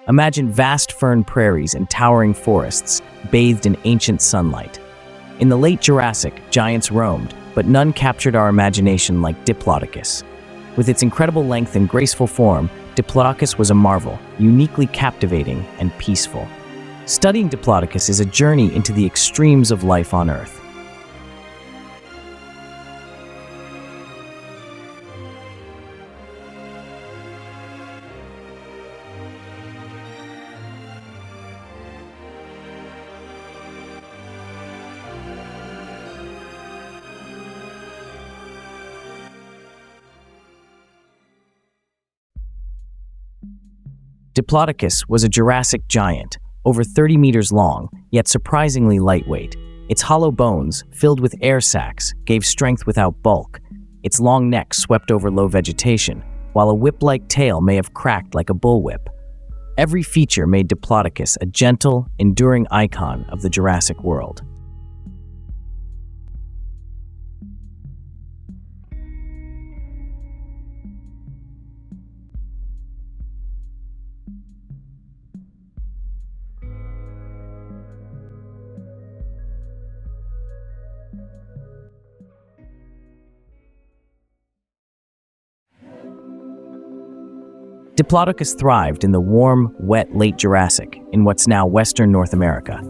Imagine vast fern prairies and towering forests, bathed in ancient sunlight. In the late Jurassic, giants roamed, but none captured our imagination like Diplodocus. With its incredible length and graceful form, Diplodocus was a marvel, uniquely captivating and peaceful. Studying Diplodocus is a journey into the extremes of life on Earth. Diplodocus was a Jurassic giant, over 30 meters long, yet surprisingly lightweight. Its hollow bones, filled with air sacs, gave strength without bulk. Its long neck swept over low vegetation, while a whip-like tail may have cracked like a bullwhip. Every feature made Diplodocus a gentle, enduring icon of the Jurassic world. Diplodocus thrived in the warm, wet late Jurassic in what's now western North America.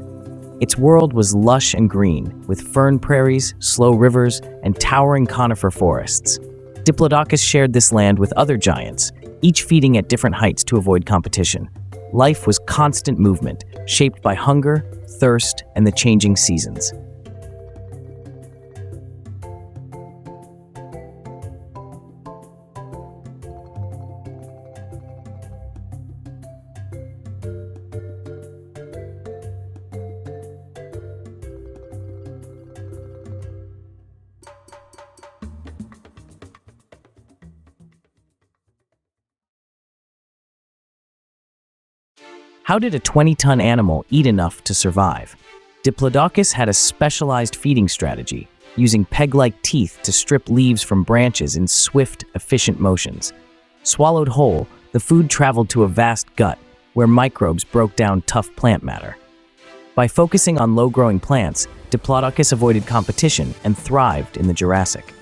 Its world was lush and green, with fern prairies, slow rivers, and towering conifer forests. Diplodocus shared this land with other giants, each feeding at different heights to avoid competition. Life was constant movement, shaped by hunger, thirst, and the changing seasons. How did a 20-ton animal eat enough to survive? Diplodocus had a specialized feeding strategy, using peg-like teeth to strip leaves from branches in swift, efficient motions. Swallowed whole, the food traveled to a vast gut, where microbes broke down tough plant matter. By focusing on low-growing plants, Diplodocus avoided competition and thrived in the Jurassic.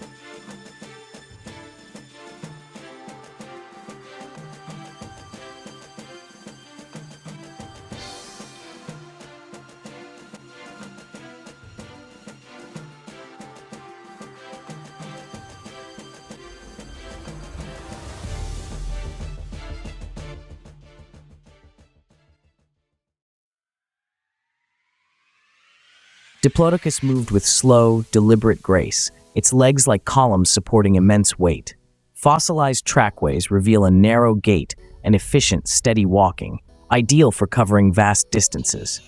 Diplodocus moved with slow, deliberate grace, its legs like columns supporting immense weight. Fossilized trackways reveal a narrow gait and efficient, steady walking, ideal for covering vast distances.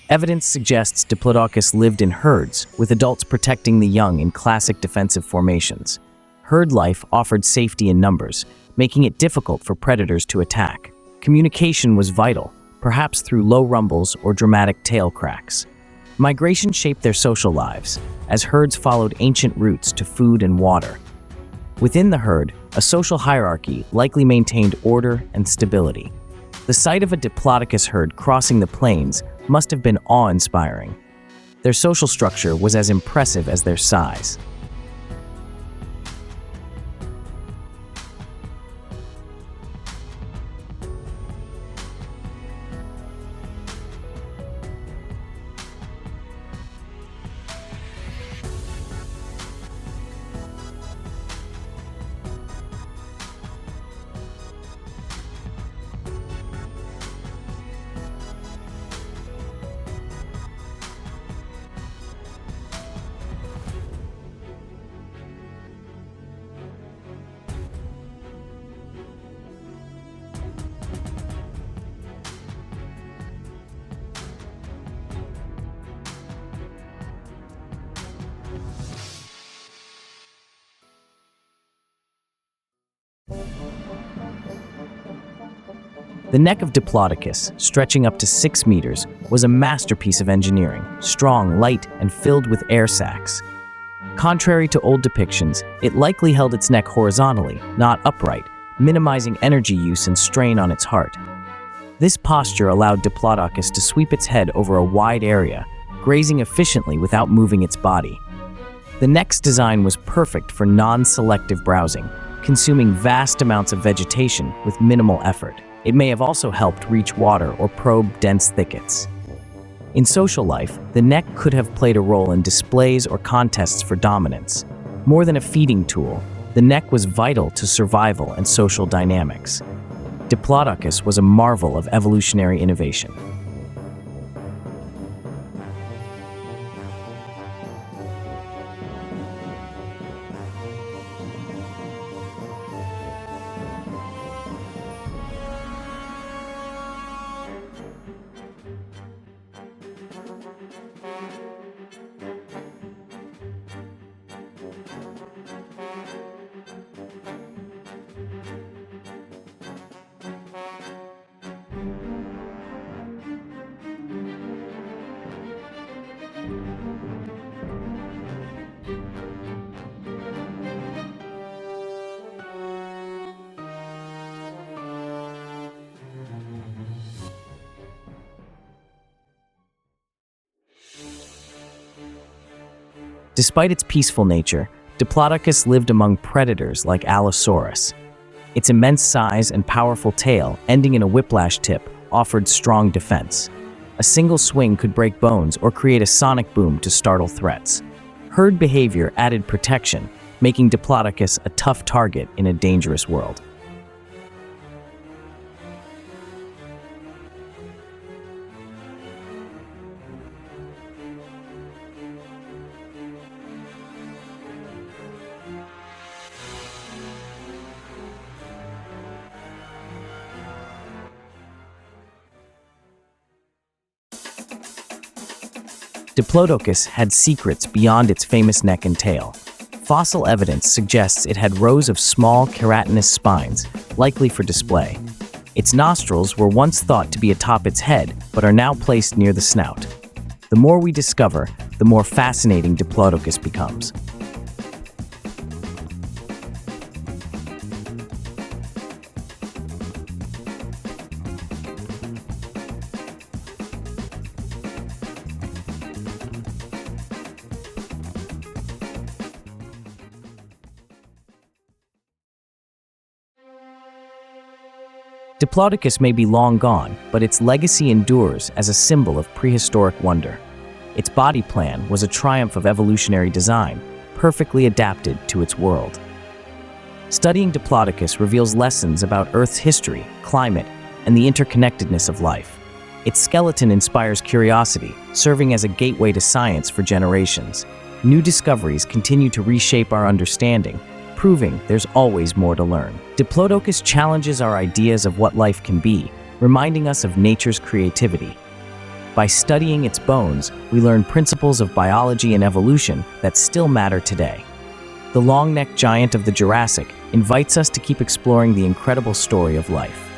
Evidence suggests Diplodocus lived in herds, with adults protecting the young in classic defensive formations. Herd life offered safety in numbers, making it difficult for predators to attack. Communication was vital, perhaps through low rumbles or dramatic tail cracks. Migration shaped their social lives, as herds followed ancient routes to food and water. Within the herd, a social hierarchy likely maintained order and stability. The sight of a Diplodocus herd crossing the plains must have been awe-inspiring. Their social structure was as impressive as their size. The neck of Diplodocus, stretching up to 6 meters, was a masterpiece of engineering, strong, light, and filled with air sacs. Contrary to old depictions, it likely held its neck horizontally, not upright, minimizing energy use and strain on its heart. This posture allowed Diplodocus to sweep its head over a wide area, grazing efficiently without moving its body. The neck's design was perfect for non-selective browsing, consuming vast amounts of vegetation with minimal effort. It may have also helped reach water or probe dense thickets. In social life, the neck could have played a role in displays or contests for dominance. More than a feeding tool, the neck was vital to survival and social dynamics. Diplodocus was a marvel of evolutionary innovation. Despite its peaceful nature, Diplodocus lived among predators like Allosaurus. Its immense size and powerful tail, ending in a whiplash tip, offered strong defense. A single swing could break bones or create a sonic boom to startle threats. Herd behavior added protection, making Diplodocus a tough target in a dangerous world. Diplodocus had secrets beyond its famous neck and tail. Fossil evidence suggests it had rows of small keratinous spines, likely for display. Its nostrils were once thought to be atop its head, but are now placed near the snout. The more we discover, the more fascinating Diplodocus becomes. Diplodocus may be long gone, but its legacy endures as a symbol of prehistoric wonder. Its body plan was a triumph of evolutionary design, perfectly adapted to its world. Studying Diplodocus reveals lessons about Earth's history, climate, and the interconnectedness of life. Its skeleton inspires curiosity, serving as a gateway to science for generations. New discoveries continue to reshape our understanding, proving there's always more to learn. Diplodocus challenges our ideas of what life can be, reminding us of nature's creativity. By studying its bones, we learn principles of biology and evolution that still matter today. The long-necked giant of the Jurassic invites us to keep exploring the incredible story of life.